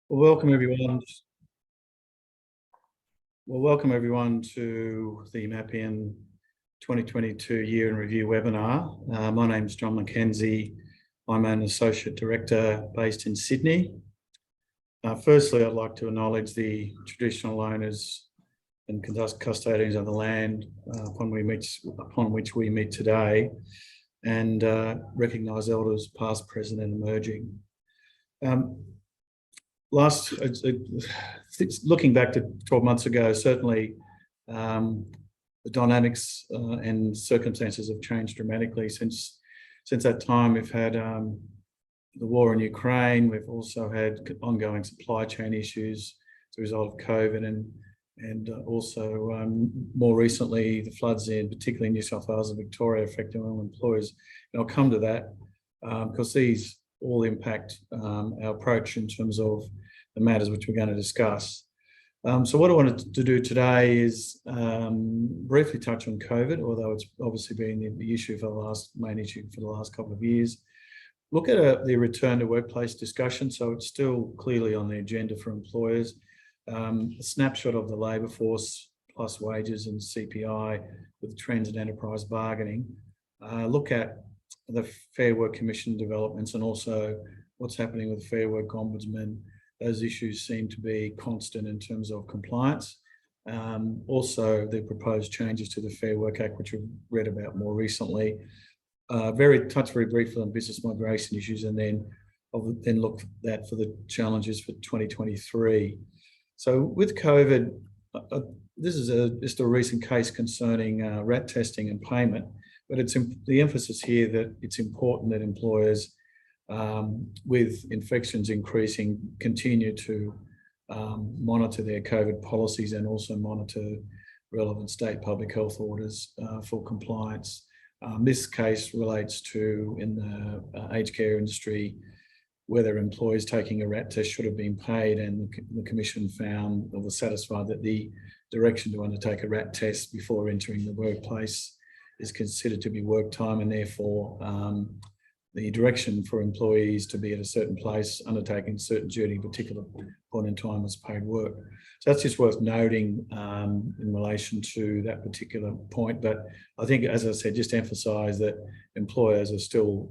Well, welcome everyone. Welcome everyone to the Mapien 2022 Year in Review webinar. My name is John McKenzie. I'm an Associate Director based in Sydney. Firstly, I'd like to acknowledge the traditional owners and custodians of the land upon which we meet today, and recognise elders past, present and emerging. Looking back to 12 months ago, certainly the dynamics and circumstances have changed dramatically since that time. We've had the war in Ukraine. We've also had ongoing supply chain issues as a result of COVID, and also more recently the floods in particularly New South Wales and Victoria affecting all employers. And I'll come to that because these all impact our approach in terms of the matters which we're going to discuss. So what I wanted to do today is briefly touch on COVID, although it's obviously been the main issue for the last couple of years. Look at the return to workplace discussion, so it's still clearly on the agenda for employers. A snapshot of the labour force plus wages and CPI with trends in enterprise bargaining. Look at the Fair Work Commission developments and also what's happening with Fair Work Ombudsman. Those issues seem to be constant in terms of compliance. Also, the proposed changes to the Fair Work Act, which we've read about more recently. Very briefly on business migration issues, and then look at that for the challenges for 2023. So with COVID, this is just a recent case concerning rat testing and payment. But it's the emphasis here that it's important that employers, with infections increasing, continue to monitor their COVID policies and also monitor relevant state public health orders for compliance. This case relates to, in the aged care industry, whether employees taking a rat test should have been paid, and the Commission found or was satisfied that the direction to undertake a rat test before entering the workplace is considered to be work time, and therefore the direction for employees to be at a certain place undertaking certain duty at a particular point in time was paid work. So that's just worth noting in relation to that particular point. But I think, as I said, just emphasise that employers are still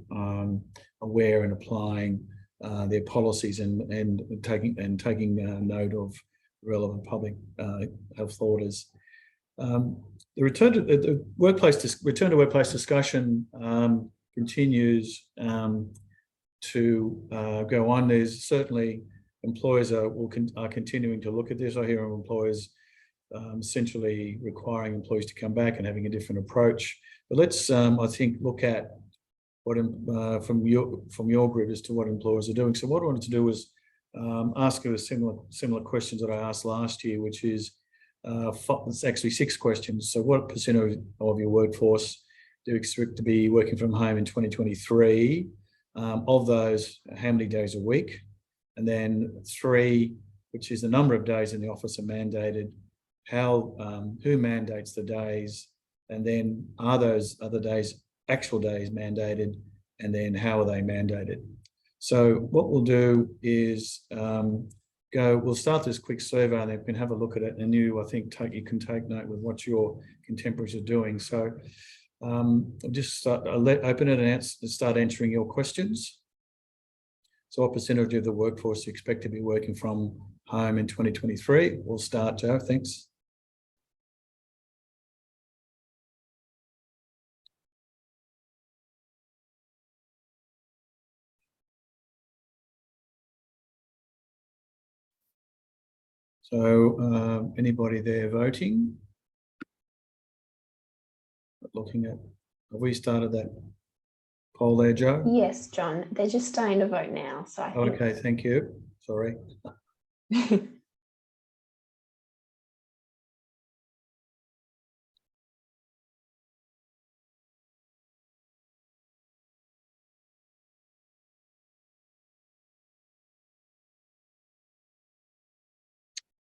aware and applying their policies and taking note of relevant public health orders. The return to workplace discussion continues to go on. There's certainly employers are continuing to look at this. I hear of employers essentially requiring employees to come back and having a different approach. But let's, I think, look at what from your group as to what employers are doing. So what I wanted to do was ask you a similar questions that I asked last year, which is it's actually 6 questions. So what percent of your workforce do you expect to be working from home in 2023? Of those, how many days a week? And then 3, which is the number of days in the office are mandated. Who mandates the days? And then are those other days actual days mandated? And then how are they mandated? So what we'll do is we'll start this quick survey and then we can have a look at it, and you can take note with what your contemporaries are doing. So I'll just open it and start answering your questions. So what percentage of the workforce do you expect to be working from home in 2023? We'll start, Joe, thanks. So anybody there voting? Looking at, have we started that poll there, Joe? Yes, John. They're just starting to vote now. So I think... Okay, thank you. Sorry.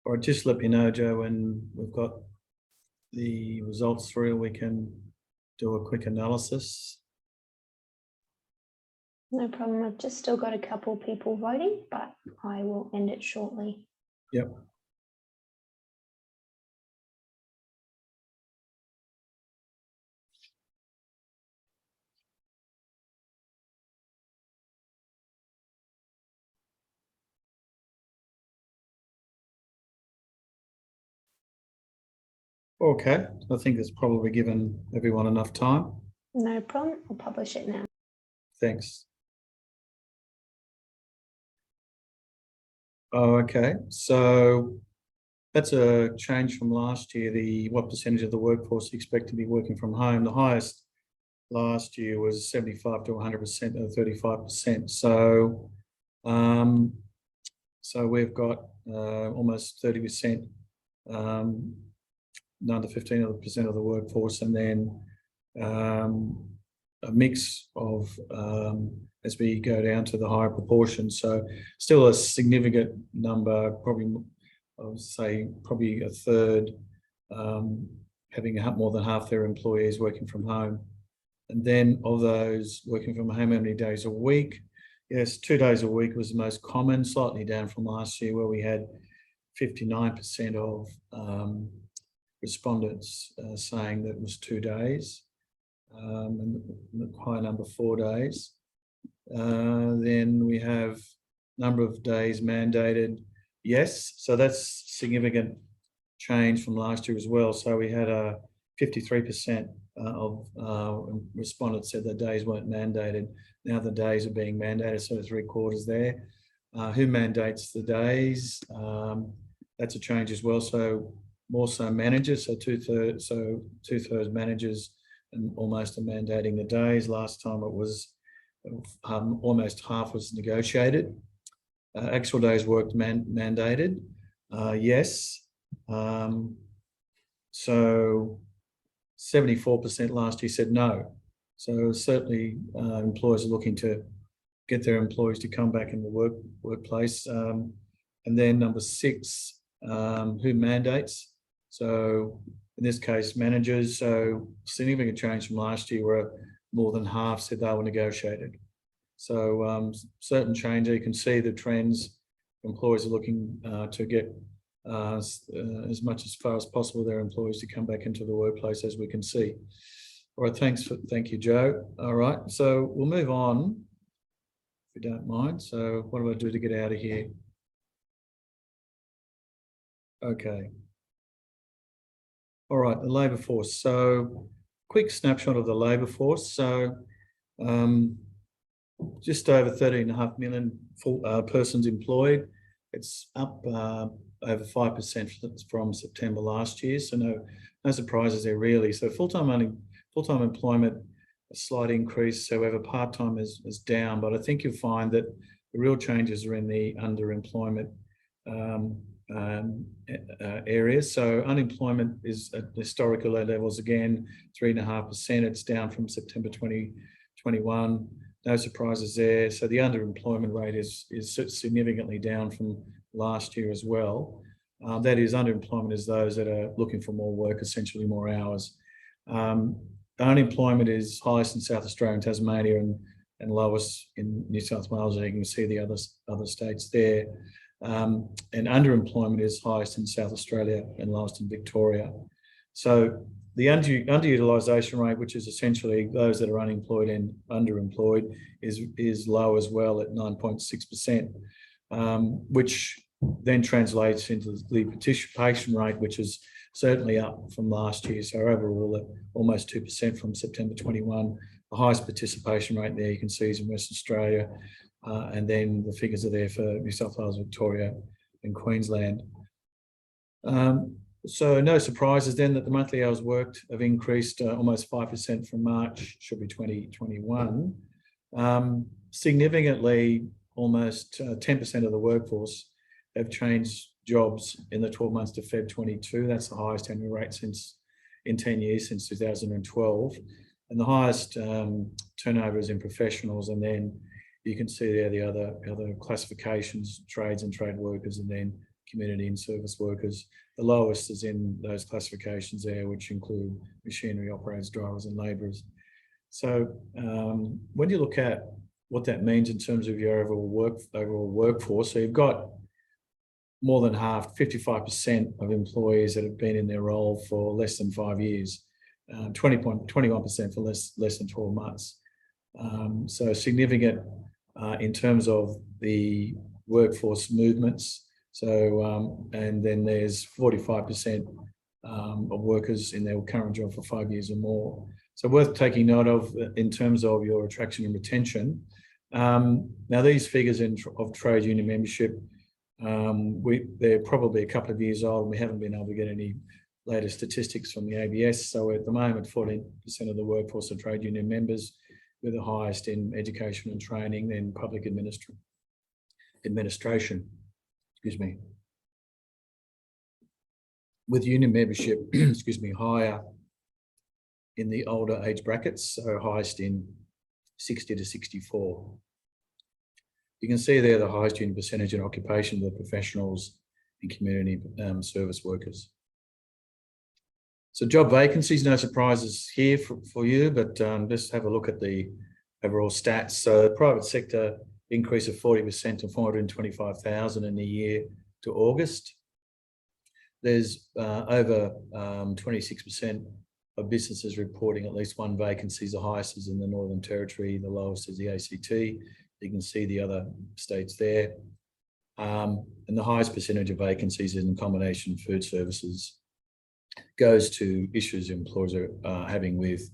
Or just let me know, Joe, when we've got the results through, we can do a quick analysis. No problem. I've just still got a couple people voting, but I will end it shortly. Yep. Okay, I think it's probably given everyone enough time. No problem. I'll publish it now. Thanks. Oh, okay. So that's a change from last year. What percentage of the workforce you expect to be working from home? The highest last year was 75 to 100% or 35%. So, so we've got almost 30%, under 15% of the workforce, and then a mix of as we go down to the higher proportion. So still a significant number, probably I would say probably a third having more than half their employees working from home. And then of those working from home, how many days a week? Yes, 2 days a week was the most common, slightly down from last year where we had 59% of respondents saying that it was 2 days, and the high number 4 days. Then we have number of days mandated. Yes, so that's significant change from last year as well. So we had a 53% of respondents said that days weren't mandated. Now the days are being mandated, so 3/4 there. Who mandates the days? That's a change as well. So more so managers, so two-thirds managers, and almost are mandating the days. Last time it was almost half was negotiated. Actual days worked mandated. Yes. So 74% last year said no. So certainly employers are looking to get their employees to come back in the workplace. And then number 6, who mandates? So in this case, managers. So significant change from last year where more than half said they were negotiated. So certain change, you can see the trends. Employers are looking to get as much as far as possible their employees to come back into the workplace, as we can see. All right, thank you, Joe. All right, so we'll move on, if you don't mind. So what do I do to get out of here? Okay. All right, the labour force. So quick snapshot of the labour force. So just over 13.5 million persons employed. It's up over 5% from September last year. So no surprises there really. So full-time employment, a slight increase. However, part-time is down. But I think you'll find that the real changes are in the underemployment areas. So unemployment is at historical low levels again, 3.5%. It's down from September 2021. No surprises there. So the underemployment rate is significantly down from last year as well. That is, underemployment is those that are looking for more work, essentially more hours. Unemployment is highest in South Australia and Tasmania, and lowest in New South Wales. You can see the other states there. And underemployment is highest in South Australia and lowest in Victoria. So the underutilisation rate, which is essentially those that are unemployed and underemployed, is low as well at 9.6%, which then translates into the participation rate, which is certainly up from last year. So overall, at almost 2% from September 21. The highest participation rate there you can see is in Western Australia, and then the figures are there for New South Wales, Victoria, and Queensland. So no surprises then that the monthly hours worked have increased almost 5% from March, should be 2021. Significantly, almost 10% of the workforce have changed jobs in the 12 months to Feb 22. That's the highest annual rate in 10 years, since 2012. And the highest turnover is in professionals, and then you can see there the other classifications, trades and trade workers, and then community and service workers. The lowest is in those classifications there, which include machinery operators, drivers and labourers. So when you look at what that means in terms of your overall workforce. So you've got more than half, 55% of employees that have been in their role for less than 5 years, 21% for less than 12 months. So significant in terms of the workforce movements. So, and then there's 45% of workers in their current job for 5 years or more. So worth taking note of in terms of your attraction and retention. Now these figures of trade union membership, they're probably a couple of years old and we haven't been able to get any latest statistics from the ABS. So at the moment, 14% of the workforce are trade union members, with the highest in education and training, then public administration, excuse me. With union membership, excuse me, higher in the older age brackets, so highest in 60 to 64. You can see there the highest union percentage in occupation of the professionals and community service workers. So job vacancies, no surprises here for you, but just have a look at the overall stats. So the private sector increase of 40% to 425,000 in the year to August. There's over 26% of businesses reporting at least one vacancy. The highest is in the Northern Territory, the lowest is the ACT. You can see the other states there. And the highest percentage of vacancies in combination food services goes to issues employers are having with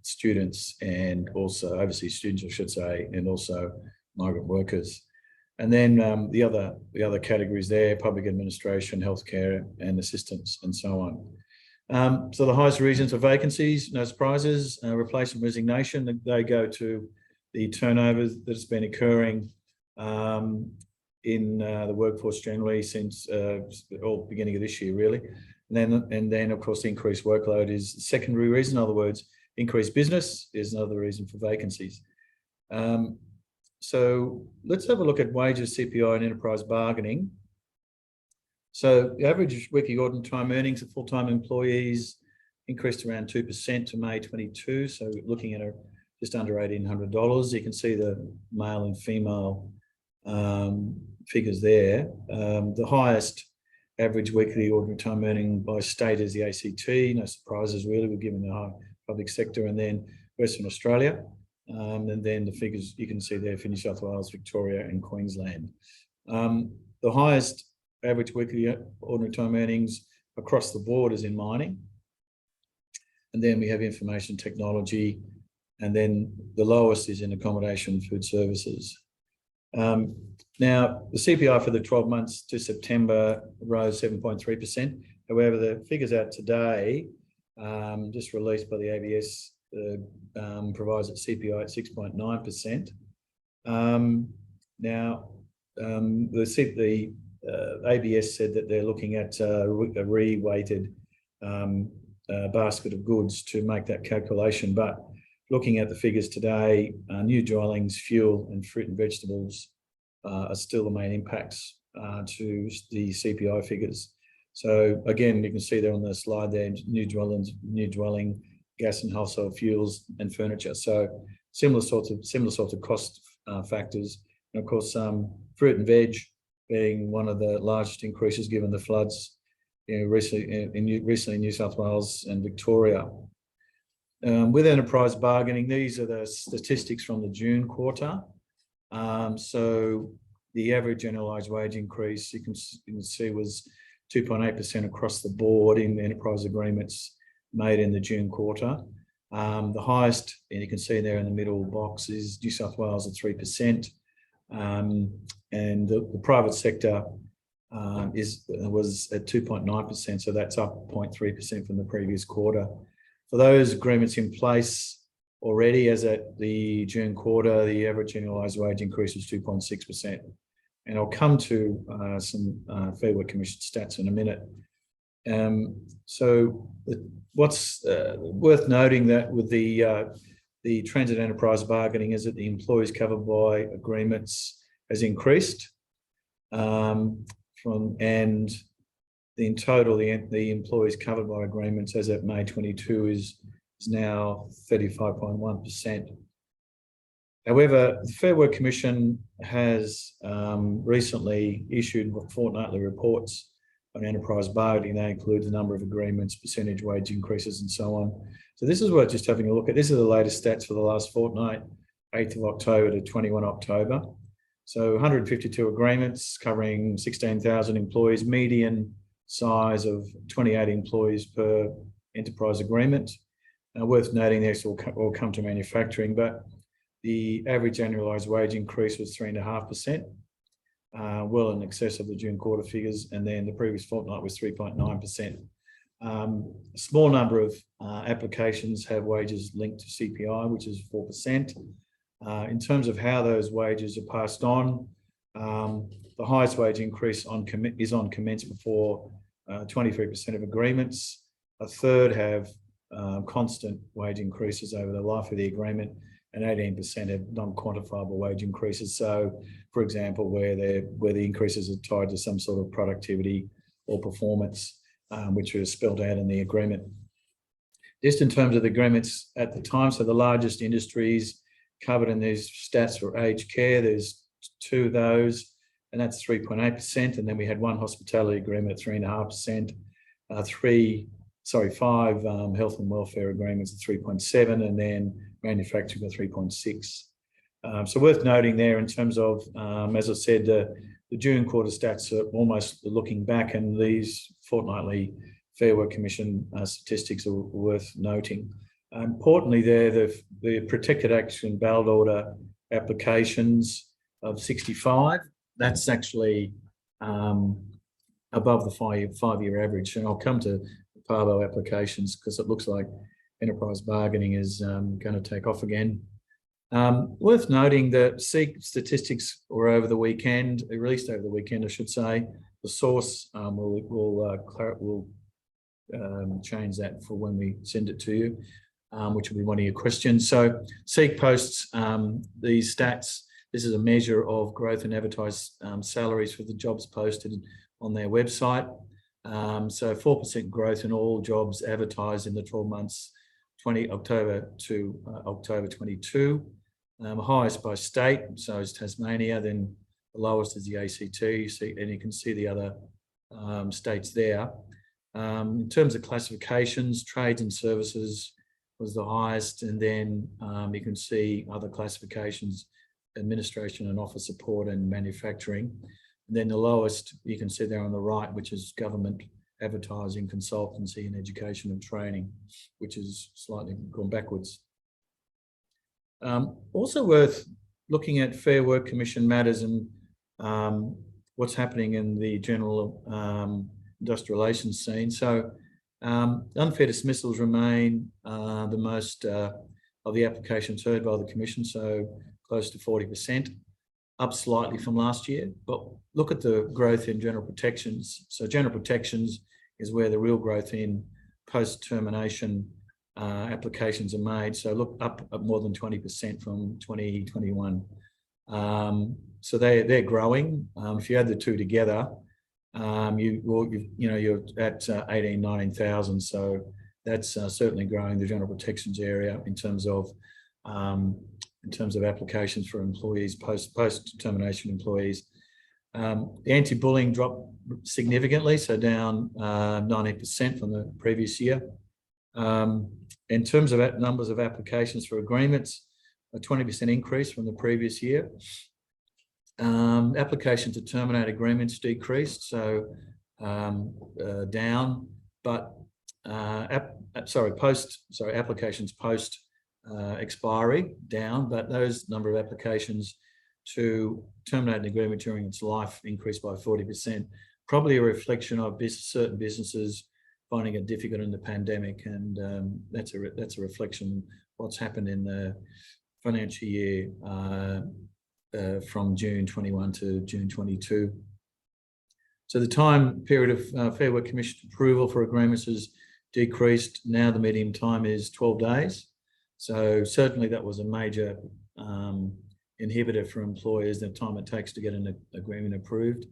students and also overseas students, I should say, and also migrant workers. And then the other categories there: public administration, healthcare, and assistance, and so on. So the highest reasons for vacancies, no surprises, replacement, resignation. They go to the turnover that's been occurring in the workforce generally since beginning of this year, really. And then of course the increased workload is the secondary reason. In other words, increased business is another reason for vacancies. So let's have a look at wages, CPI, and enterprise bargaining. So the average weekly ordinary time earnings of full-time employees increased around 2% to May 22. So looking at just under $1,800. You can see the male and female figures there. The highest average weekly ordinary time earning by state is the ACT. No surprises really, we're given the high public sector, and then Western Australia. And then the figures you can see there for New South Wales, Victoria, and Queensland. The highest average weekly ordinary time earnings across the board is in mining. And then we have information technology, and then the lowest is in accommodation and food services. Now, the CPI for the 12 months to September rose 7.3%. However, the figures out today, just released by the ABS, provides that CPI at 6.9%. Now, the ABS said that they're looking at a re-weighted basket of goods to make that calculation, but looking at the figures today, new dwellings, fuel, and fruit and vegetables are still the main impacts to the CPI figures. So again, you can see there on the slide there, new dwelling, gas and household fuels, and furniture. So similar sorts of cost factors, and of course, fruit and veg being one of the largest increases given the floods, recently in New South Wales and Victoria. With enterprise bargaining, these are the statistics from the June quarter. So the average annualised wage increase you can see was 2.8% across the board in enterprise agreements made in the June quarter. The highest, and you can see there in the middle box, is New South Wales at 3%, and the private sector was at 2.9%, so that's up 0.3% from the previous quarter. For those agreements in place already, as at the June quarter, the average annualised wage increase was 2.6%. And I'll come to some Fair Work Commission stats in a minute. So what's worth noting that with the transit enterprise bargaining is that the employees covered by agreements has increased and in total, the employees covered by agreements as at May 22 is now 35.1%. However, the Fair Work Commission has recently issued fortnightly reports on enterprise bargaining. They include the number of agreements, percentage wage increases, and so on. So this is worth just having a look at. This is the latest stats for the last fortnight, 8th of October to 21 October. So 152 agreements covering 16,000 employees, median size of 28 employees per enterprise agreement. Worth noting, this will come to manufacturing, but the average annualised wage increase was 3.5%, well in excess of the June quarter figures, and then the previous fortnight was 3.9%. A small number of applications have wages linked to CPI, which is 4%. In terms of how those wages are passed on, the highest wage increase is on commencement for 23% of agreements. A third have constant wage increases over the life of the agreement, and 18% have non-quantifiable wage increases. So, for example, where the increases are tied to some sort of productivity or performance, which are spelled out in the agreement. Just in terms of the agreements at the time, so the largest industries covered in these stats were aged care. There's 2 of those, and that's 3.8%. And then we had 1 hospitality agreement at 3.5%, 5 health and welfare agreements at 3.7%, and then manufacturing at 3.6%. So worth noting there in terms of, as I said, the June quarter stats are almost looking back, and these fortnightly Fair Work Commission statistics are worth noting. Importantly there, the protected action ballot order applications of 65, that's actually above the five-year average. And I'll come to Parvo applications because it looks like enterprise bargaining is going to take off again. Worth noting that SEEK statistics were over the weekend, released over the weekend, I should say. The source will change that for when we send it to you, which will be one of your questions. So SEEK posts these stats. This is a measure of growth in advertised salaries for the jobs posted on their website. So 4% growth in all jobs advertised in the 12 months, October to October 22. Highest by state, so is Tasmania, then the lowest is the ACT, and you can see the other states there. In terms of classifications, trades and services was the highest, and then you can see other classifications, administration and office support and manufacturing. And then the lowest you can see there on the right, which is government, advertising, consultancy and education and training, which is slightly gone backwards. Also worth looking at Fair Work Commission matters and what's happening in the general industrial relations scene. So unfair dismissals remain the most of the applications heard by the Commission, so close to 40%, up slightly from last year. But look at the growth in general protections. So general protections is where the real growth in post-termination applications are made. So look up more than 20% from 2021. So they're growing. If you add the two together, you're at 19,000. So that's certainly growing the general protections area in terms of applications for employees, post-termination employees. The anti-bullying dropped significantly, so down 90% from the previous year. In terms of numbers of applications for agreements, a 20% increase from the previous year. Applications to terminate agreements decreased, so down, but applications post expiry down, but those number of applications to terminate an agreement during its life increased by 40%. Probably a reflection of certain businesses finding it difficult in the pandemic, and that's a reflection of what's happened in the financial year from June 21 to June 22. So the time period of Fair Work Commission approval for agreements has decreased. Now the median time is 12 days. So certainly that was a major inhibitor for employers, the time it takes to get an agreement approved.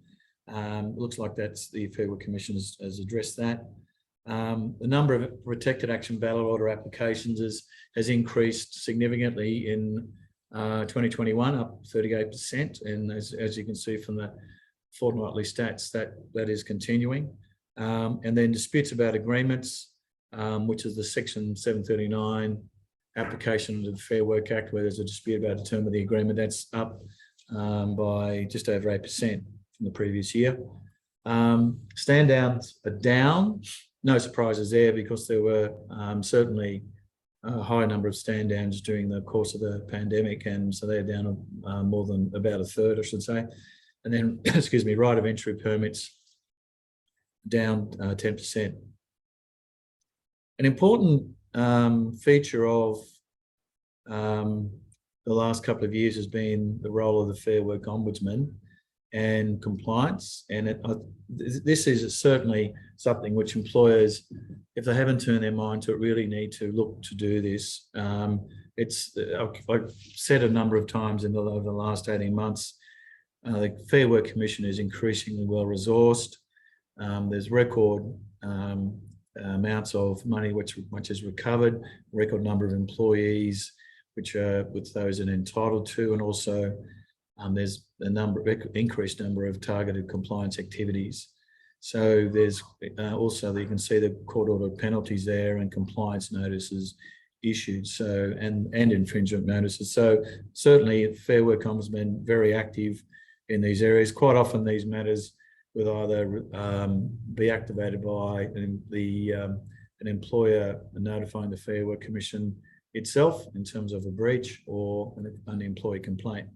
Looks like that's the Fair Work Commission has addressed that. The number of protected action ballot order applications has increased significantly in 2021 up 38%, and as you can see from the fortnightly stats, that is continuing. And then disputes about agreements, which is the Section 739 application of the Fair Work Act, where there's a dispute about the term of the agreement, that's up by just over 8% from the previous year. Stand downs are down. No surprises there, because there were certainly a high number of stand downs during the course of the pandemic, and so they're down more than about a third, I should say. And then, excuse me, right of entry permits down 10%. An important feature of the last couple of years has been the role of the Fair Work Ombudsman and compliance. And this is certainly something which employers, if they haven't turned their mind to it, really need to look to do this. I've said a number of times over the last 18 months, the Fair Work Commission is increasingly well resourced. There's record amounts of money which is recovered, record number of employees which those are entitled to, and also there's increased number of targeted compliance activities. So there's also, you can see the court ordered penalties there and compliance notices issued, so and infringement notices. So certainly Fair Work Ombudsman very active in these areas. Quite often these matters will either be activated by an employer notifying the Fair Work Commission itself in terms of a breach or an employee complaint.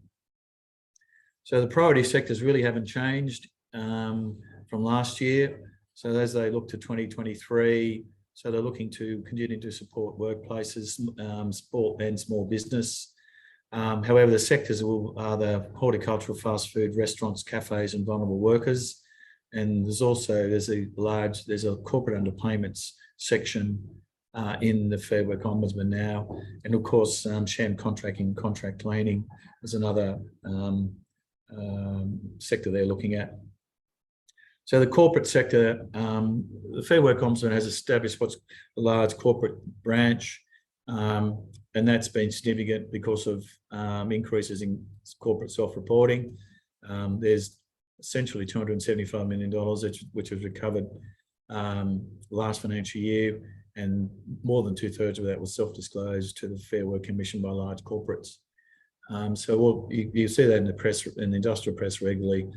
So the priority sectors really haven't changed from last year. So as they look to 2023, so they're looking to continue to support workplaces, sport and small business. However, the sectors are the horticultural, fast food, restaurants, cafes, and vulnerable workers. And there's a corporate underpayments section in the Fair Work Ombudsman now. And of course, sham contracting, contract cleaning is another sector they're looking at. So the corporate sector, the Fair Work Ombudsman has established what's a large corporate branch, and that's been significant because of increases in corporate self-reporting. There's essentially $275 million which was recovered last financial year, and more than 2/3 of that was self-disclosed to the Fair Work Commission by large corporates. So you see that in the press, in the industrial press regularly.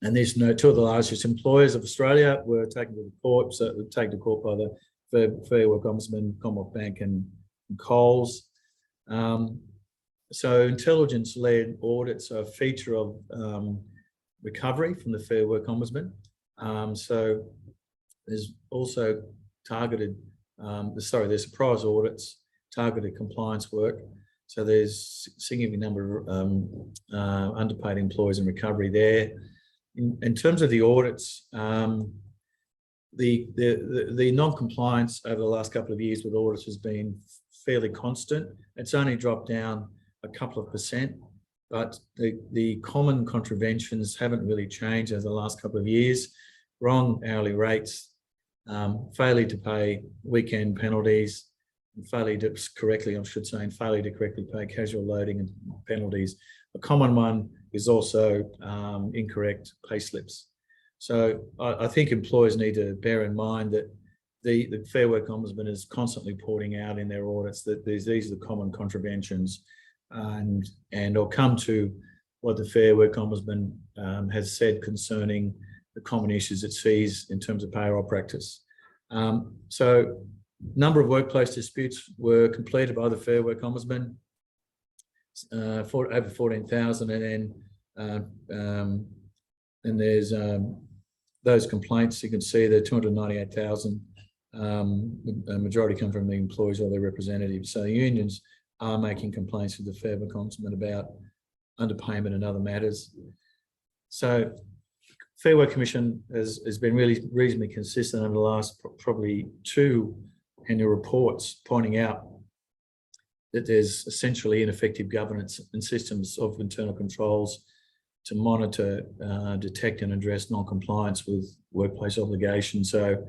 And these two of the largest employers of Australia were taken to the court, taken to court by the Fair Work Ombudsman, Commonwealth Bank and Coles. So intelligence-led audits are a feature of recovery from the Fair Work Ombudsman. So there's also targeted, there's surprise audits, targeted compliance work. So there's a significant number of underpaid employees in recovery there. In terms of the audits, the non-compliance over the last couple of years with audits has been fairly constant. It's only dropped down a couple of %, but the common contraventions haven't really changed over the last couple of years. Wrong hourly rates, failure to pay weekend penalties, and failure to correctly pay casual loading and penalties. A common one is also incorrect pay slips. So I think employers need to bear in mind that the Fair Work Ombudsman is constantly porting out in their audits that these are the common contraventions, and I'll come to what the Fair Work Ombudsman has said concerning the common issues it sees in terms of payroll practice. So number of workplace disputes were completed by the Fair Work Ombudsman, over 14,000, and then there's those complaints. You can see the 298,000. A majority come from the employees or their representatives. So the unions are making complaints with the Fair Work Ombudsman about underpayment and other matters. So Fair Work Commission has been really reasonably consistent over the last probably 2 annual reports, pointing out that there's essentially ineffective governance and systems of internal controls to monitor, detect and address non-compliance with workplace obligations. So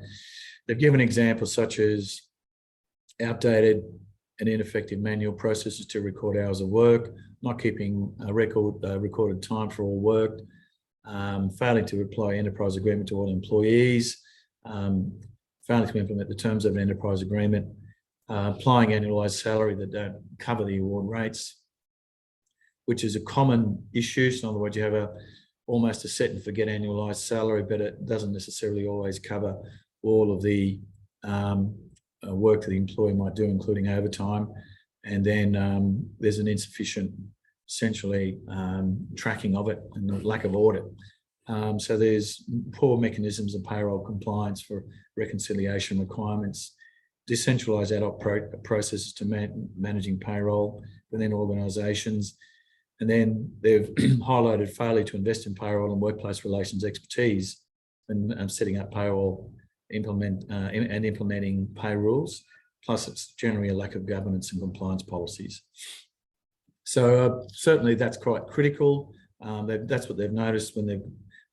they've given examples such as outdated and ineffective manual processes to record hours of work, not keeping a recorded time for all work, failing to apply enterprise agreement to all employees, failing to implement the terms of an enterprise agreement, applying annualised salary that don't cover the award rates, which is a common issue. So in other words, you have almost a set and forget annualised salary, but it doesn't necessarily always cover all of the work that the employee might do, including overtime. And then there's an insufficient, essentially, tracking of it and the lack of audit. So there's poor mechanisms of payroll compliance for reconciliation requirements, decentralised ad hoc processes to managing payroll within organisations. And then they've highlighted failure to invest in payroll and workplace relations expertise and setting up payroll and implementing pay rules. Plus, it's generally a lack of governance and compliance policies. So certainly that's quite critical. That's what they've noticed when they've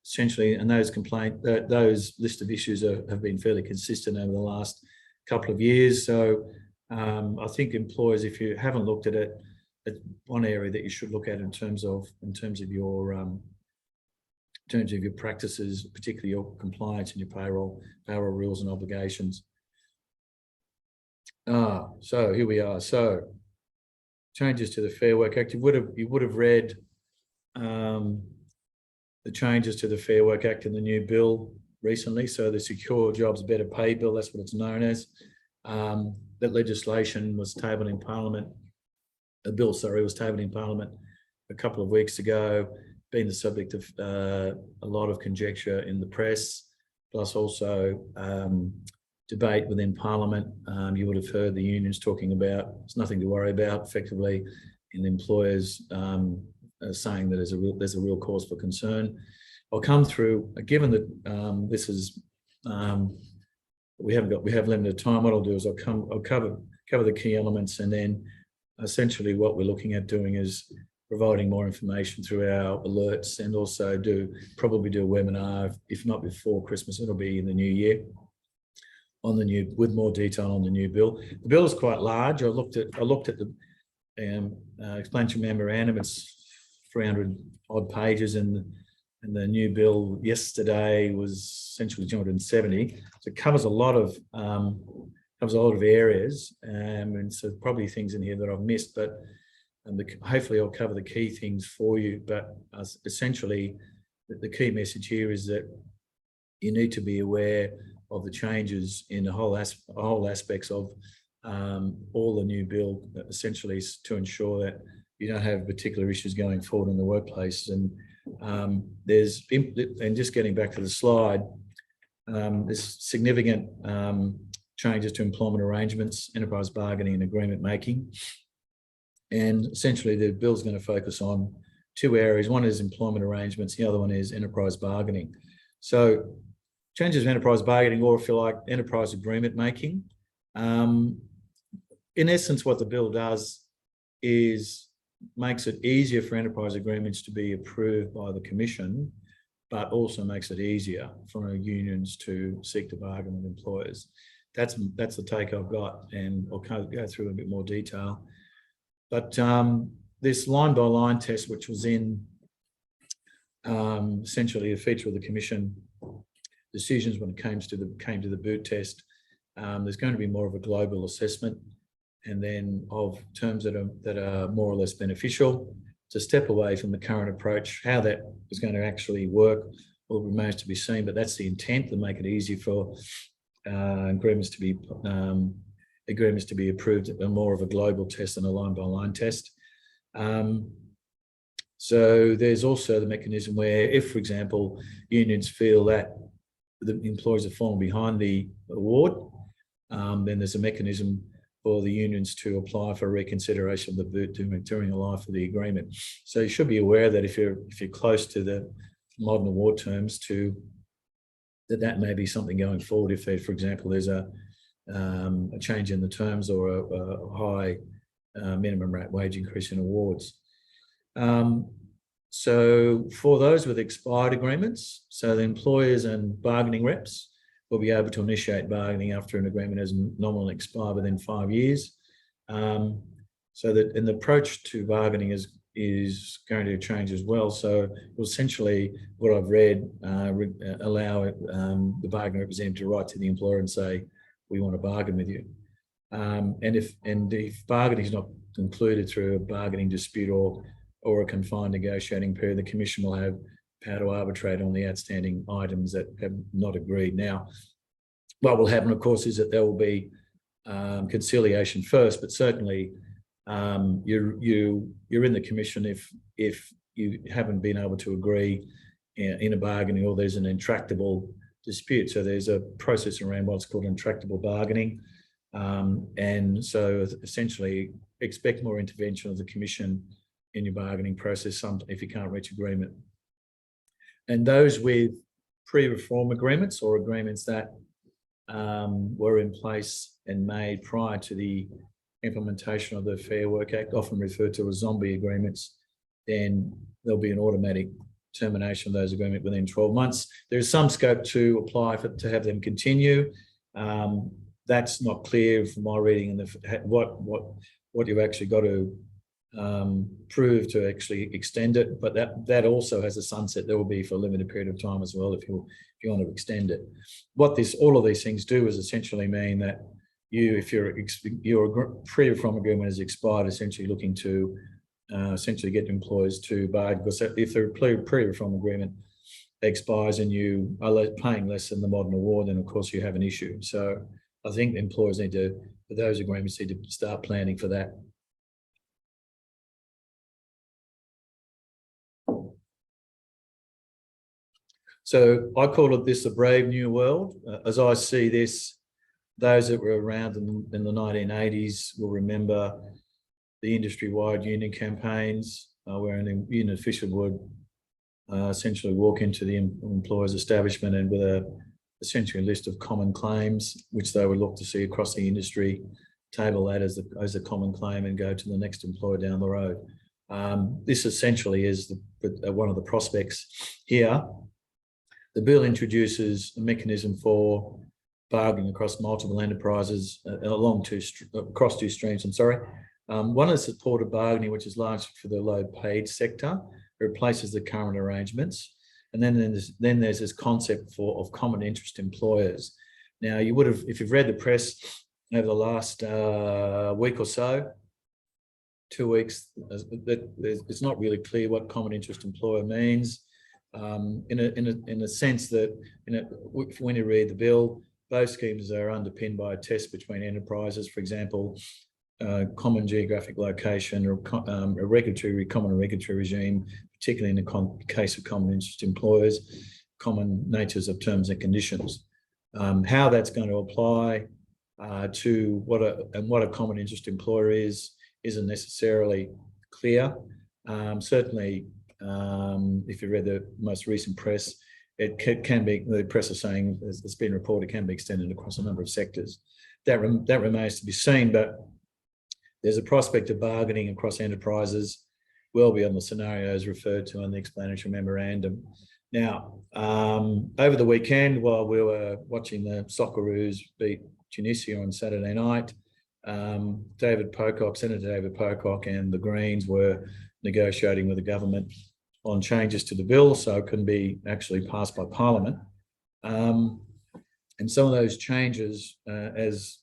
essentially, and those list of issues have been fairly consistent over the last couple of years. So I think employers, if you haven't looked at it, it's one area that you should look at in terms of your practices, particularly your compliance and your payroll rules and obligations. So here we are. So changes to the Fair Work Act. You would have read the changes to the Fair Work Act in the new bill recently. So the Secure Jobs Better Pay Bill, that's what it's known as. That legislation was tabled in Parliament. A bill, sorry, was tabled in Parliament a couple of weeks ago, been the subject of a lot of conjecture in the press, plus also debate within Parliament. You would have heard the unions talking about it's nothing to worry about, effectively, and employers saying that there's a real cause for concern. I'll come through, given that this is we have limited time. What I'll do is I'll cover the key elements, and then essentially what we're looking at doing is providing more information through our alerts, and also probably do a webinar, if not before Christmas, it'll be in the new year, with more detail on the new bill. The bill is quite large. I looked at the explanatory memorandum. It's 300 odd pages, and the new bill yesterday was essentially 270. So it covers a lot of areas, and so probably things in here that I've missed, but hopefully I'll cover the key things for you. But essentially, the key message here is that you need to be aware of the changes in the whole aspects of all the new bill, essentially to ensure that you don't have particular issues going forward in the workplace. And just getting back to the slide, there's significant changes to employment arrangements, enterprise bargaining and agreement making. And essentially the bill's going to focus on two areas. One is employment arrangements, the other one is enterprise bargaining. So changes to enterprise bargaining, or if you like, enterprise agreement making. In essence, what the bill does is makes it easier for enterprise agreements to be approved by the Commission, but also makes it easier for unions to seek to bargain with employers. That's the take I've got, and I'll go through a bit more detail. But this line-by-line test, which was in essentially a feature of the Commission decisions when it came to the boot test, there's going to be more of a global assessment, and then of terms that are more or less beneficial, to step away from the current approach. How that is going to actually work will remain to be seen, but that's the intent, to make it easier for agreements to be approved at more of a global test than a line-by-line test. So there's also the mechanism where, if, for example, unions feel that the employees have fallen behind the award, then there's a mechanism for the unions to apply for reconsideration of the boot during the life of the agreement. So you should be aware that if you're close to the modern award terms, that may be something going forward. If there, for example, there's a change in the terms or a high minimum rate wage increase in awards. So for those with expired agreements, so the employers and bargaining reps will be able to initiate bargaining after an agreement has nominally expired within 5 years. So that an approach to bargaining is going to change as well. So essentially, what I've read allow the bargaining representative to write to the employer and say, "We want to bargain with you." And if bargaining is not concluded through a bargaining dispute or a confined negotiating period, the Commission will have power to arbitrate on the outstanding items that have not agreed. Now, what will happen, of course, is that there will be conciliation first, but certainly you're in the Commission if you haven't been able to agree in a bargaining or there's an intractable dispute. So there's a process around what's called intractable bargaining. And so essentially expect more intervention of the Commission in your bargaining process if you can't reach agreement. And those with pre-reform agreements or agreements that were in place and made prior to the implementation of the Fair Work Act, often referred to as zombie agreements, then there'll be an automatic termination of those agreements within 12 months. There's some scope to apply to have them continue. That's not clear from my reading and what you've actually got to prove to actually extend it, but that also has a sunset. There will be for a limited period of time as well if you want to extend it. What all of these things do is essentially mean that if your pre-reform agreement has expired, essentially looking to essentially get employers to bargain, because if the pre-reform agreement expires and you are paying less than the modern award, then of course you have an issue. So I think employers for those agreements need to start planning for that. So I call this a brave new world. As I see this, those that were around in the 1980s will remember the industry-wide union campaigns where an union official would essentially walk into the employer's establishment and with essentially a list of common claims, which they would look to see across the industry, table that as a common claim and go to the next employer down the road. This essentially is one of the prospects here. The bill introduces a mechanism for bargaining across multiple enterprises across two streams. One is supported bargaining, which is largely for the low-paid sector. It replaces the current arrangements. And then there's this concept of common interest employers. Now, you would have, if you've read the press over the last week or so, 2 weeks, it's not really clear what common interest employer means. In a sense that when you read the bill, both schemes are underpinned by a test between enterprises. For example, common geographic location or a common regulatory regime, particularly in the case of common interest employers, common natures of terms and conditions. How that's going to apply to what a common interest employer isn't necessarily clear. Certainly, if you read the most recent press, it can be, the press is saying, it's been reported, can be extended across a number of sectors. That remains to be seen, but there's a prospect of bargaining across enterprises well beyond the scenarios referred to in the explanatory memorandum. Now, over the weekend, while we were watching the Socceroos beat Tunisia on Saturday night, Senator David Pocock and the Greens were negotiating with the government on changes to the bill, so it couldn't be actually passed by Parliament. And some of those changes, as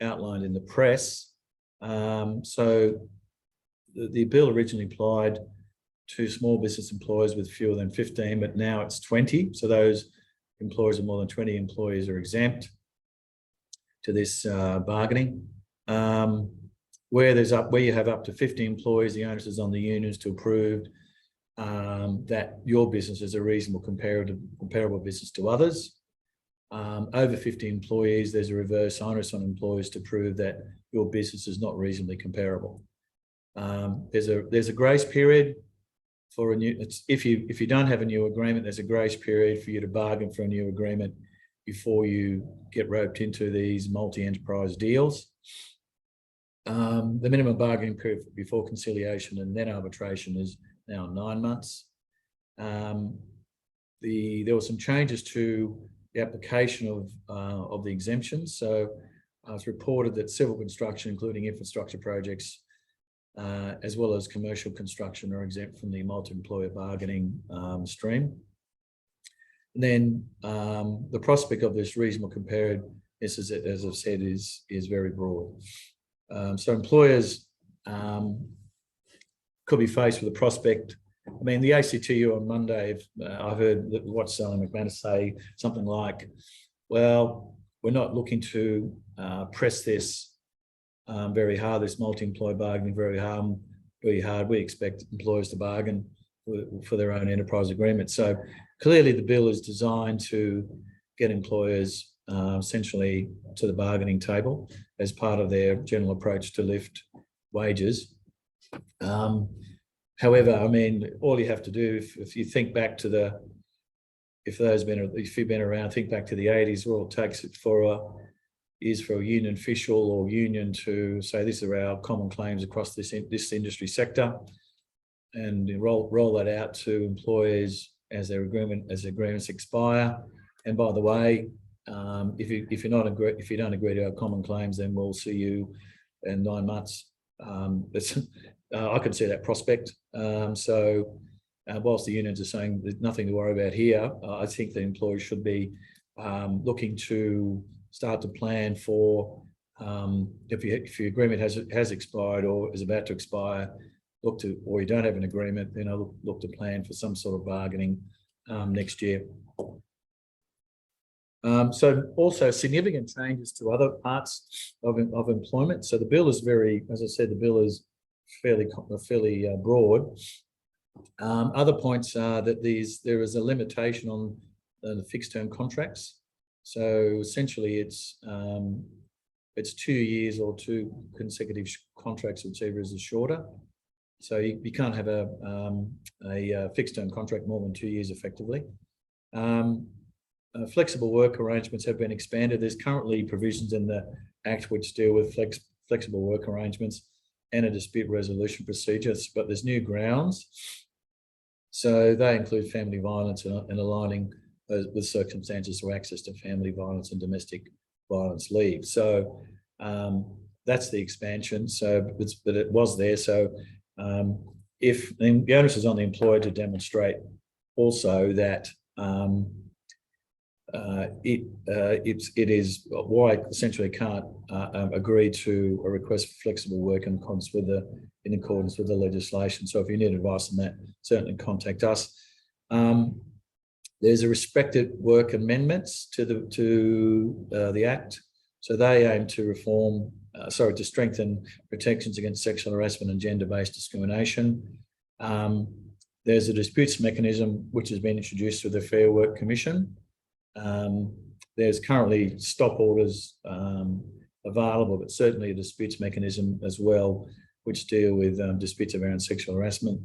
outlined in the press, so the bill originally applied to small business employers with fewer than 15, but now it's 20. So those employers with more than 20 employees are exempt to this bargaining. Where you have up to 50 employees, the onus is on the unions to prove that your business is a reasonable comparable business to others. Over 50 employees, there's a reverse onus on employers to prove that your business is not reasonably comparable. There's a grace period for a new. If you don't have a new agreement, there's a grace period for you to bargain for a new agreement before you get roped into these multi-enterprise deals. The minimum bargaining period before conciliation and then arbitration is now 9 months. There were some changes to the application of the exemptions. So it's reported that civil construction, including infrastructure projects, as well as commercial construction, are exempt from the multi-employer bargaining stream. And then the prospect of this reasonable comparative, as I've said, is very broad. So employers could be faced with a prospect. I mean, the ACTU on Monday, I heard what Sally McManus say something like, well, we're not looking to press this very hard, this multi-employer bargaining very hard. We expect employers to bargain for their own enterprise agreement. So clearly the bill is designed to get employers essentially to the bargaining table as part of their general approach to lift wages. However, I mean, all you have to do, if you think back to if you've been around, think back to the 80s, all it takes for a union official or union to say, these are our common claims across this industry sector, and roll that out to employees as their agreements expire. And by the way, if you don't agree to our common claims, then we'll see you in 9 months. I can see that prospect. Whilst the unions are saying there's nothing to worry about here, I think the employers should be looking to start to plan for if your agreement has expired or is about to expire, or you don't have an agreement, then I'll look to plan for some sort of bargaining next year. So also significant changes to other parts of employment. So the bill is as I said, the bill is fairly broad. Other points are that there is a limitation on the fixed term contracts. So essentially it's 2 years or 2 consecutive contracts, whichever is the shorter. So you can't have a fixed term contract more than 2 years effectively. Flexible work arrangements have been expanded. There's currently provisions in the Act which deal with flexible work arrangements and a dispute resolution procedure, but there's new grounds. So they include family violence and aligning with circumstances to access to family violence and domestic violence leave. So that's the expansion. So, but it was there. So if the onus is on the employer to demonstrate also that it is why essentially can't agree to a request for flexible work in accordance with the legislation. So if you need advice on that, certainly contact us. There's a respected work amendments to the Act. So they aim to to strengthen protections against sexual harassment and gender-based discrimination. There's a disputes mechanism which has been introduced through the Fair Work Commission. There's currently stop orders available, but certainly a disputes mechanism as well, which deal with disputes around sexual harassment.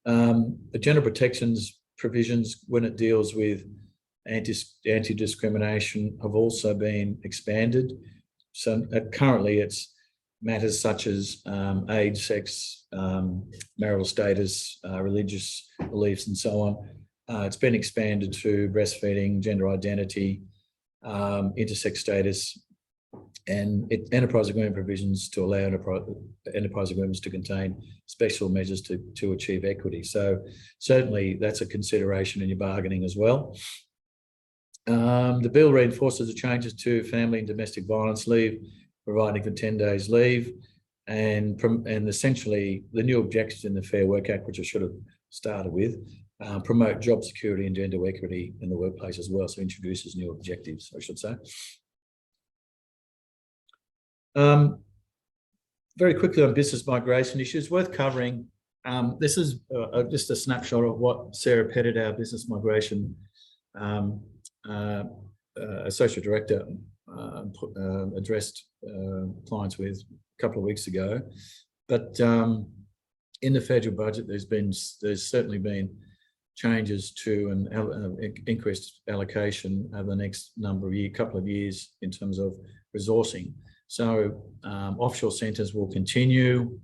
The gender protections provisions, when it deals with anti-discrimination, have also been expanded. So currently it's matters such as age, sex, marital status, religious beliefs, and so on. It's been expanded to breastfeeding, gender identity, intersex status, and enterprise agreement provisions to allow enterprise agreements to contain special measures to achieve equity. So certainly that's a consideration in your bargaining as well. The bill reinforces the changes to family and domestic violence leave, providing for 10 days leave, and essentially the new objectives in the Fair Work Act, which I should have started with, promote job security and gender equity in the workplace as well. So introduces new objectives, I should say. Very quickly on business migration issues, worth covering. This is just a snapshot of what Sarah Pettit, our business migration associate director, addressed clients with a couple of weeks ago. But in the federal budget, there's certainly been changes to an increased allocation over the next couple of years in terms of resourcing. So offshore centres will continue.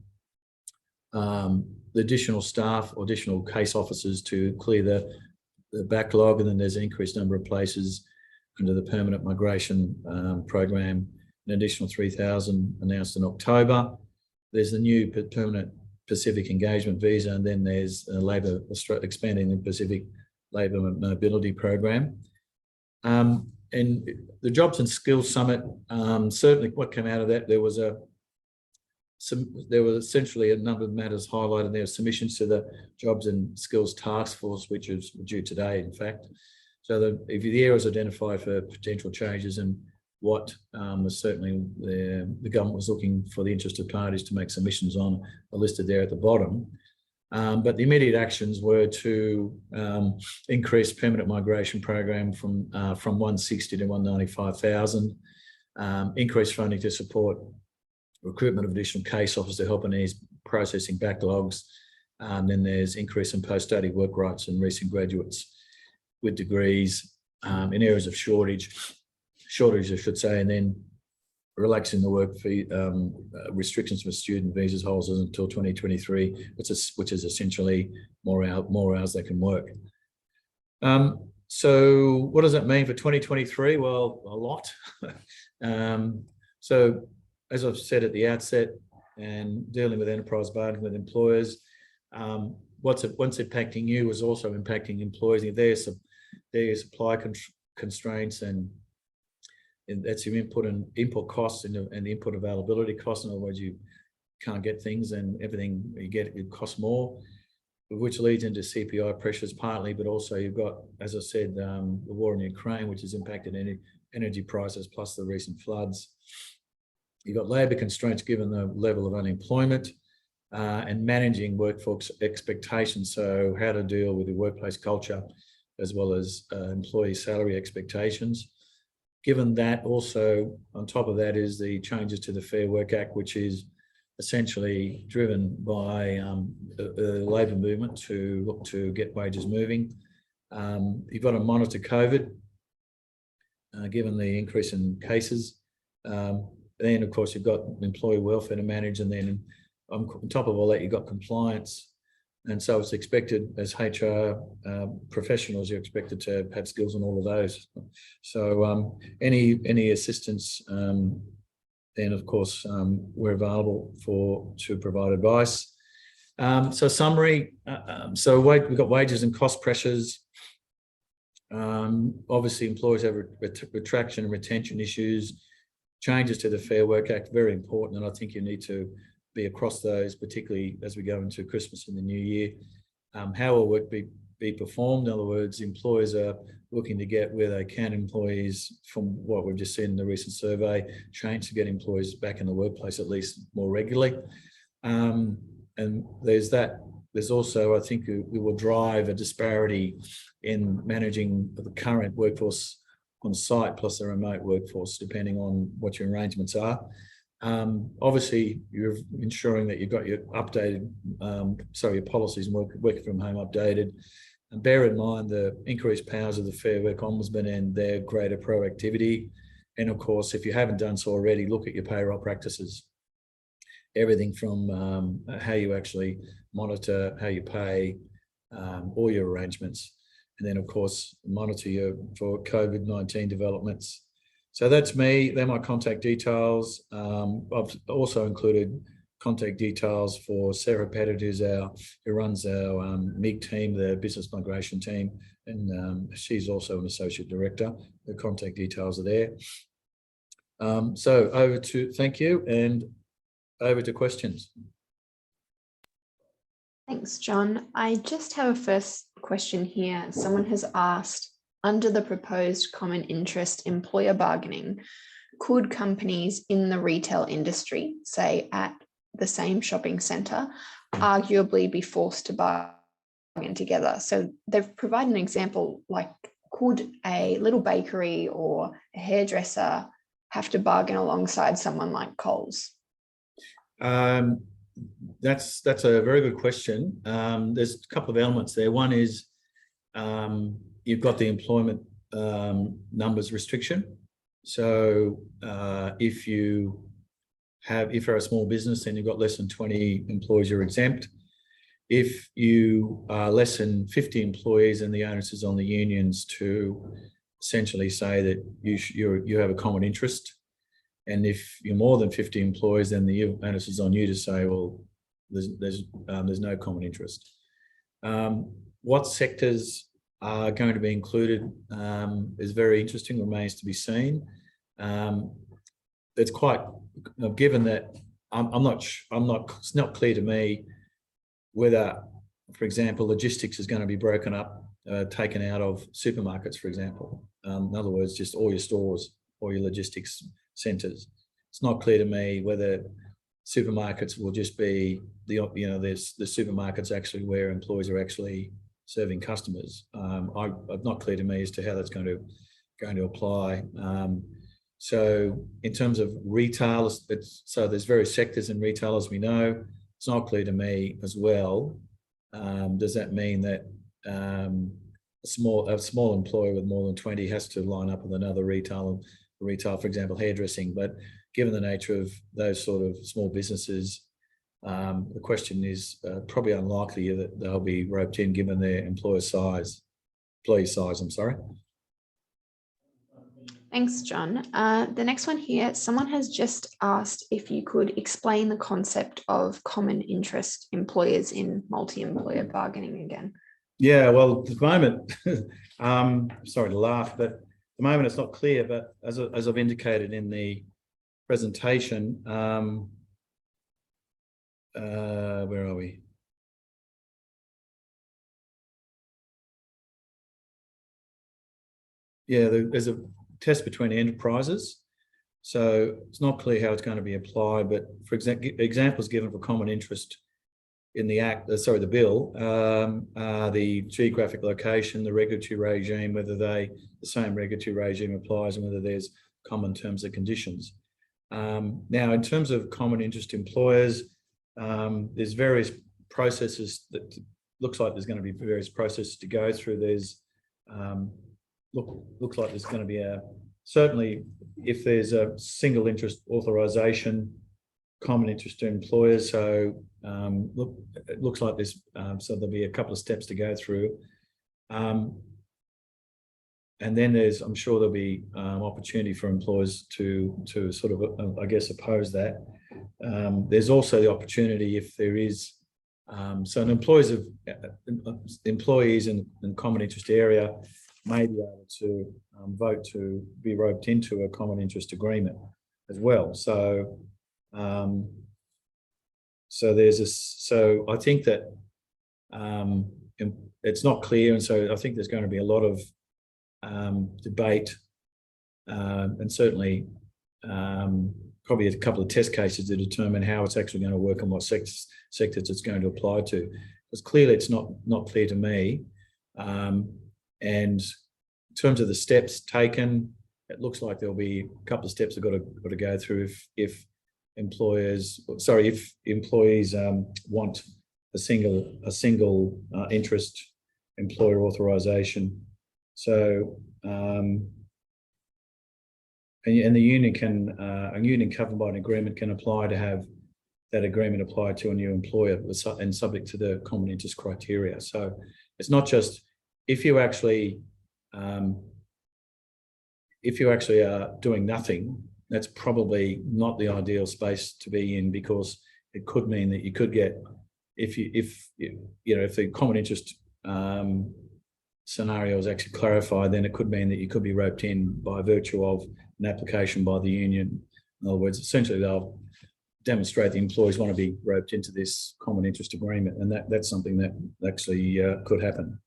The additional staff or additional case officers to clear the backlog, and then there's an increased number of places under the permanent migration program, an additional 3,000 announced in October. There's the new permanent Pacific engagement visa, and then there's Labor expanding the Pacific Labour Mobility Program. And the Jobs and Skills Summit, certainly what came out of that, there was essentially a number of matters highlighted there, submissions to the Jobs and Skills Task Force, which is due today, in fact. So if the areas identified for potential changes and what was certainly the government was looking for the interested parties to make submissions on are listed there at the bottom. But the immediate actions were to increase permanent migration program from 160 to 195,000, increase funding to support recruitment of additional case officers to help in ease processing backlogs. Then there's increase in post-study work rights and recent graduates with degrees in areas of shortage, I should say, and then relaxing the work fee restrictions for student visas holders until 2023, which is essentially more hours they can work. So what does that mean for 2023? Well, a lot. So as I've said at the outset, and dealing with enterprise bargaining with employers, what's impacting you is also impacting employees. If their supply constraints and that's your input costs and the input availability costs. In other words, you can't get things and everything you get, it costs more, which leads into CPI pressures partly, but also you've got, as I said, the war in Ukraine, which has impacted energy prices, plus the recent floods. You've got labour constraints given the level of unemployment and managing workforce expectations. So how to deal with the workplace culture as well as employee salary expectations. Given that, also on top of that is the changes to the Fair Work Act, which is essentially driven by the labour movement to look to get wages moving. You've got to monitor COVID, given the increase in cases. Then, of course, you've got employee welfare to manage, and then on top of all that, you've got compliance. And so it's expected as HR professionals, you're expected to have skills in all of those. So any assistance, then of course we're available to provide advice. So summary, we've got wages and cost pressures. Obviously employers have retraction and retention issues. Changes to the Fair Work Act, very important, and I think you need to be across those, particularly as we go into Christmas and the new year. How will work be performed? In other words, employers are looking to get where they can employees, from what we've just seen in the recent survey, change to get employees back in the workplace at least more regularly. And there's that. There's also, I think, we will drive a disparity in managing the current workforce on site plus the remote workforce, depending on what your arrangements are. Obviously, you're ensuring that you've got your updated, your policies and working from home updated. And bear in mind the increased powers of the Fair Work Ombudsman and their greater proactivity. And of course, if you haven't done so already, look at your payroll practices. Everything from how you actually monitor, how you pay, all your arrangements. And then, of course, monitor for COVID-19 developments. So that's me. They're my contact details. I've also included contact details for Sarah Pettit, who runs our MIG team, the business migration team, and she's also an associate director. The contact details are there. So thank you, and over to questions. Thanks, John. I just have a first question here. Someone has asked, under the proposed common interest employer bargaining, could companies in the retail industry, say at the same shopping centre, arguably be forced to bargain together? So they've provided an example, like could a little bakery or a hairdresser have to bargain alongside someone like Coles? That's a very good question. There's a couple of elements there. One is you've got the employment numbers restriction. So if you're a small business and you've got less than 20 employees, you're exempt. If you are less than 50 employees, and the onus is on the unions to essentially say that you have a common interest, and if you're more than 50 employees, then the onus is on you to say, well, there's no common interest. What sectors are going to be included is very interesting, remains to be seen. It's quite, given that it's not clear to me whether, for example, logistics is going to be broken up, taken out of supermarkets, for example. In other words, just all your stores, all your logistics centres. It's not clear to me whether supermarkets will just be there's the supermarkets actually where employees are actually serving customers. It's not clear to me as to how that's going to apply. So in terms of retail, so there's various sectors in retail, as we know. It's not clear to me as well. Does that mean that a small employer with more than 20 has to line up with another retail, for example, hairdressing? But given the nature of those sort of small businesses, the question is probably unlikely that they'll be roped in given their employee size. I'm sorry. Thanks, John. The next one here, someone has just asked if you could explain the concept of common interest employers in multi-employer bargaining again. Yeah, well, at the moment, sorry to laugh, but at the moment it's not clear, but as I've indicated in the presentation, where are we? Yeah, there's a test between enterprises. So it's not clear how it's going to be applied, but for examples given for common interest in the the bill, the geographic location, the regulatory regime, whether the same regulatory regime applies, and whether there's common terms and conditions. Now, in terms of common interest employers, there's various processes that looks like there's going to be various processes to go through. There's looks like there's going to be certainly if there's a single interest authorisation, common interest to employers. So it looks like there's so there'll be a couple of steps to go through. And then I'm sure there'll be opportunity for employers to sort of, I guess, oppose that. There's also the opportunity if there is, so an employees in common interest area may be able to vote to be roped into a common interest agreement as well. So, so I think that it's not clear, and so I think there's going to be a lot of debate, and certainly probably a couple of test cases to determine how it's actually going to work and what sectors it's going to apply to. Because clearly it's not clear to me. And in terms of the steps taken, it looks like there'll be a couple of steps that got to go through if employees want a single interest employer authorisation. So and the union can a union covered by an agreement can apply to have that agreement applied to a new employer and subject to the common interest criteria. So it's not just if you actually are doing nothing, that's probably not the ideal space to be in, because it could mean that you could get if the common interest scenario is actually clarified, then it could mean that you could be roped in by virtue of an application by the union. In other words, essentially they'll demonstrate the employees want to be roped into this common interest agreement, and that's something that actually could happen.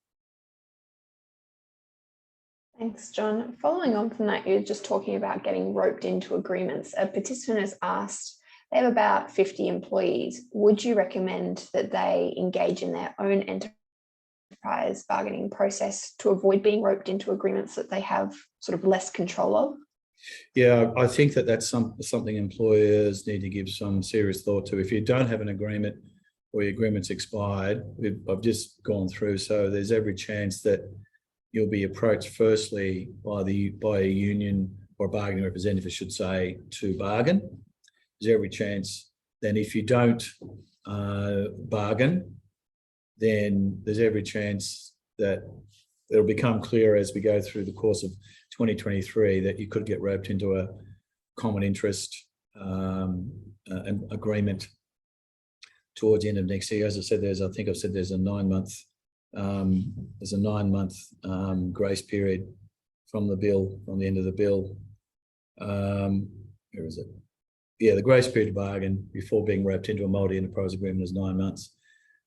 Thanks, John. Following on from that, you're just talking about getting roped into agreements. A participant has asked, they have about 50 employees. Would you recommend that they engage in their own enterprise bargaining process to avoid being roped into agreements that they have sort of less control of? Yeah, I think that's something employers need to give some serious thought to. If you don't have an agreement or your agreement's expired, I've just gone through, so there's every chance that you'll be approached firstly by a union or a bargaining representative, I should say, to bargain. There's every chance then if you don't bargain, then there's every chance that it'll become clear as we go through the course of 2023 that you could get roped into a common interest an agreement towards the end of next year. As I said, there's a 9-month grace period from the end of the bill. Where is it? Yeah, the grace period to bargain before being roped into a multi-enterprise agreement is 9 months.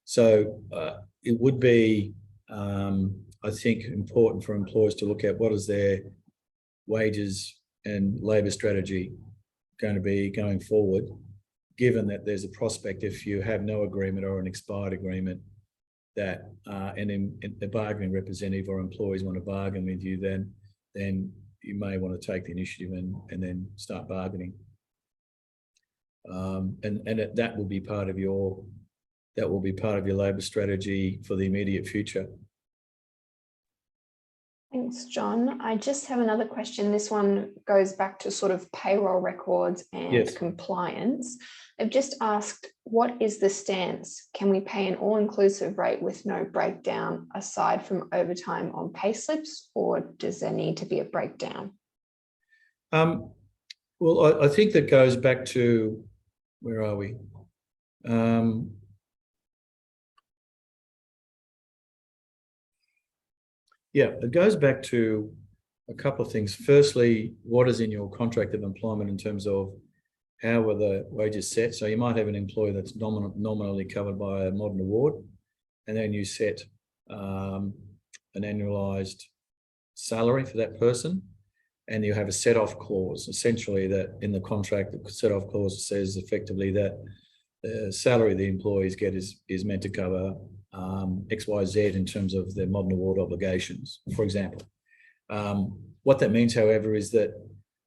So it would be, I think, important for employers to look at what is their wages and labour strategy going to be going forward, given that there's a prospect, if you have no agreement or an expired agreement, that a bargaining representative or employees want to bargain with you, then you may want to take the initiative and then start bargaining. That will be part of your labour strategy for the immediate future. Thanks, John. I just have another question. This one goes back to sort of payroll records and compliance. They've just asked, what is the stance? Can we pay an all-inclusive rate with no breakdown aside from overtime on payslips, or does there need to be a breakdown? Well, I think that goes back to, where are we? Yeah, it goes back to a couple of things. Firstly, what is in your contract of employment in terms of how are the wages set? So you might have an employee that's nominally covered by a modern award, and then you set an annualised salary for that person, and you have a set-off clause, essentially, that in the contract, the set-off clause says effectively that the salary the employees get is meant to cover X, Y, Z in terms of their modern award obligations, for example. What that means, however, is that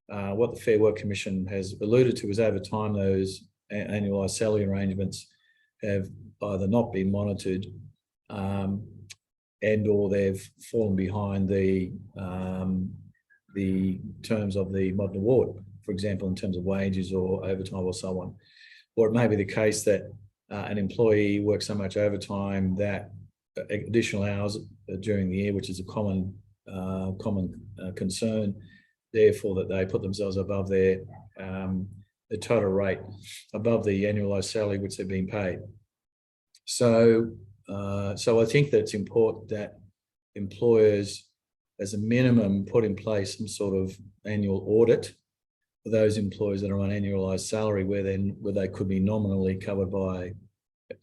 what the Fair Work Commission has alluded to is, over time, those annualised salary arrangements have either not been monitored and or they've fallen behind the terms of the modern award, for example, in terms of wages or overtime or so on. Or it may be the case that an employee works so much overtime that additional hours during the year, which is a common concern, therefore that they put themselves above their the total rate, above the annualised salary which they're being paid. So I think that it's important that employers, as a minimum, put in place some sort of annual audit for those employees that are on annualised salary, where they could be nominally covered by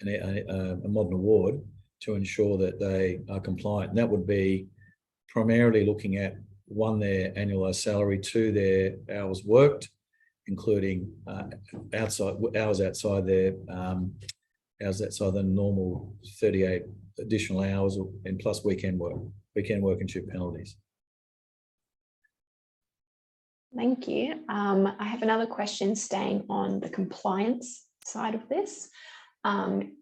a modern award, to ensure that they are compliant. And that would be primarily looking at, one, their annualised salary, two, their hours worked, including hours outside the normal 38 additional hours, and plus weekend work and shift penalties. Thank you. I have another question staying on the compliance side of this.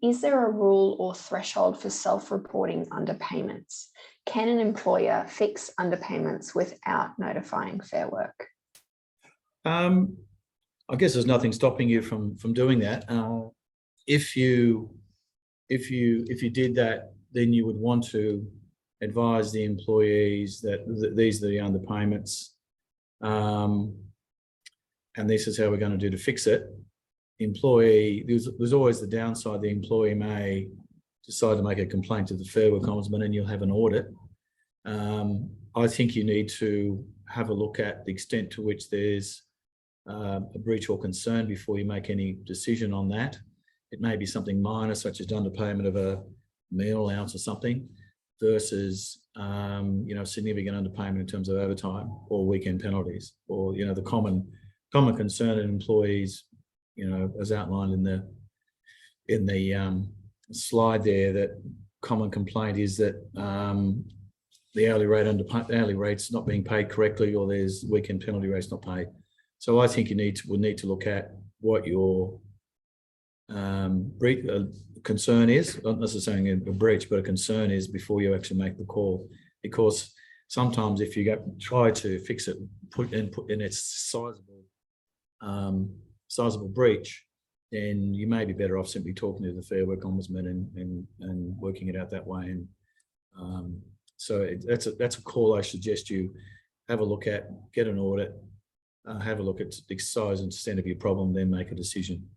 Is there a rule or threshold for self-reporting underpayments? Can an employer fix underpayments without notifying Fair Work? I guess there's nothing stopping you from doing that. If you did that, then you would want to advise the employees that these are the underpayments, and this is how we're going to do to fix it. There's always the downside. The employee may decide to make a complaint to the Fair Work Ombudsman, and you'll have an audit. I think you need to have a look at the extent to which there's a breach or concern before you make any decision on that. It may be something minor, such as underpayment of a meal allowance or something, versus significant underpayment in terms of overtime or weekend penalties, or the common concern in employees, as outlined in the slide there, that common complaint is that the hourly rate's not being paid correctly, or there's weekend penalty rates not paid. So I think you would need to look at what your concern is, not necessarily a breach, but a concern is, before you actually make the call. Because sometimes if you try to fix it, put in its sizable breach, then you may be better off simply talking to the Fair Work Ombudsman and working it out that way, and So that's a call I suggest you have a look at, get an audit, have a look at the size and extent of your problem, then make a decision.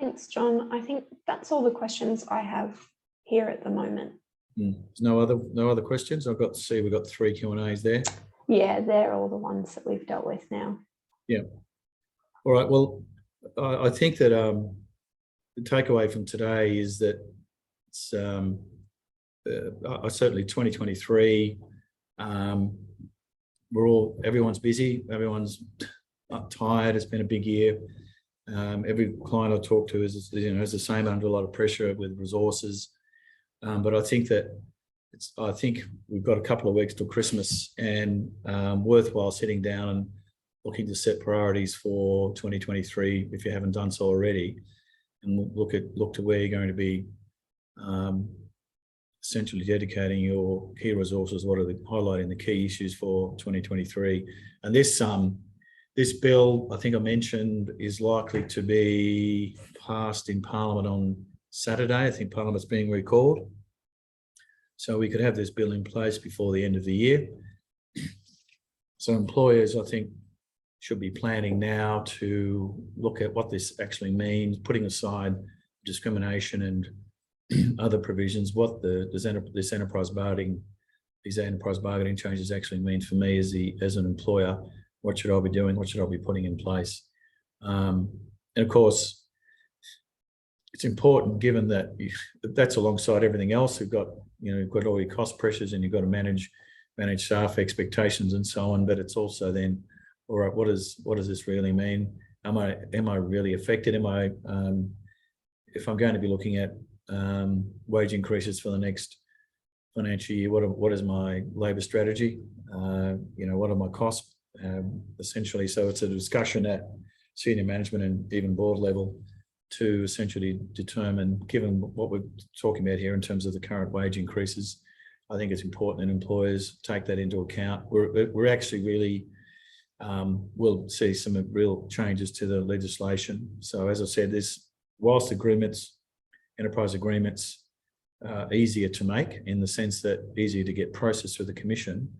Thanks, John. I think that's all the questions I have here at the moment. There's no other questions. We've got 3 Q&As there. Yeah, they're all the ones that we've dealt with now. Yeah. All right. Well, I think that the takeaway from today is that it's certainly 2023. Everyone's busy. Everyone's tired. It's been a big year. Every client I talk to is the same, under a lot of pressure with resources. But I think we've got a couple of weeks till Christmas, and worthwhile sitting down and looking to set priorities for 2023 if you haven't done so already, and look to where you're going to be essentially dedicating your key resources. Highlighting the key issues for 2023, and this bill, I think I mentioned, is likely to be passed in Parliament on Saturday. I think Parliament's being recalled, so we could have this bill in place before the end of the year. So employers, I think, should be planning now to look at what this actually means, putting aside discrimination and other provisions, what these enterprise bargaining changes actually mean for me as an employer. What should I be doing? What should I be putting in place? And of course, it's important, given that that's alongside everything else. You've got all your cost pressures, and you've got to manage staff expectations and so on. But it's also then, all right, what does this really mean? Am I really affected? If I'm going to be looking at wage increases for the next financial year, what is my labour strategy? What are my costs? Essentially, so it's a discussion at senior management and even board level to essentially determine, given what we're talking about here in terms of the current wage increases, I think it's important that employers take that into account. We're actually really we'll see some real changes to the legislation. So as I said, whilst enterprise agreements are easier to make, in the sense that easier to get processed through the commission,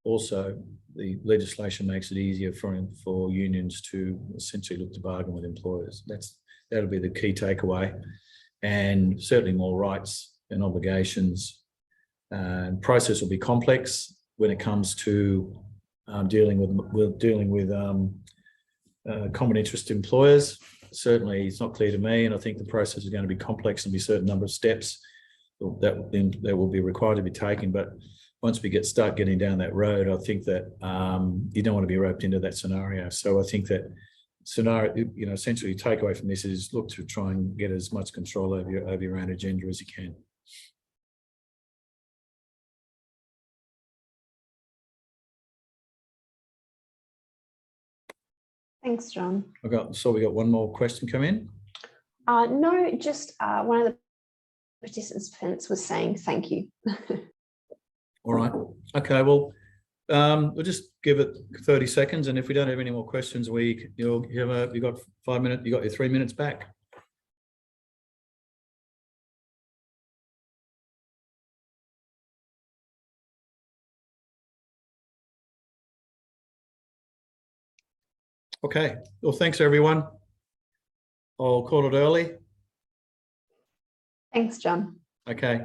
also the legislation makes it easier for unions to essentially look to bargain with employers. That'll be the key takeaway, and certainly more rights and obligations. Process will be complex when it comes to dealing with common interest employers. Certainly, it's not clear to me, and I think the process is going to be complex and be a certain number of steps that will be required to be taken. But once we start getting down that road, I think that you don't want to be roped into that scenario. So I think that essentially takeaway from this is look to try and get as much control over your own agenda as you can. Thanks, John. We got one more question come in. No, just one of the participants was saying thank you. All right. Okay. Well, we'll just give it 30 seconds, and if we don't have any more questions, you got 5 minutes. You got your 3 minutes back. Okay. Well, thanks everyone. I'll call it early. Thanks, John. Okay.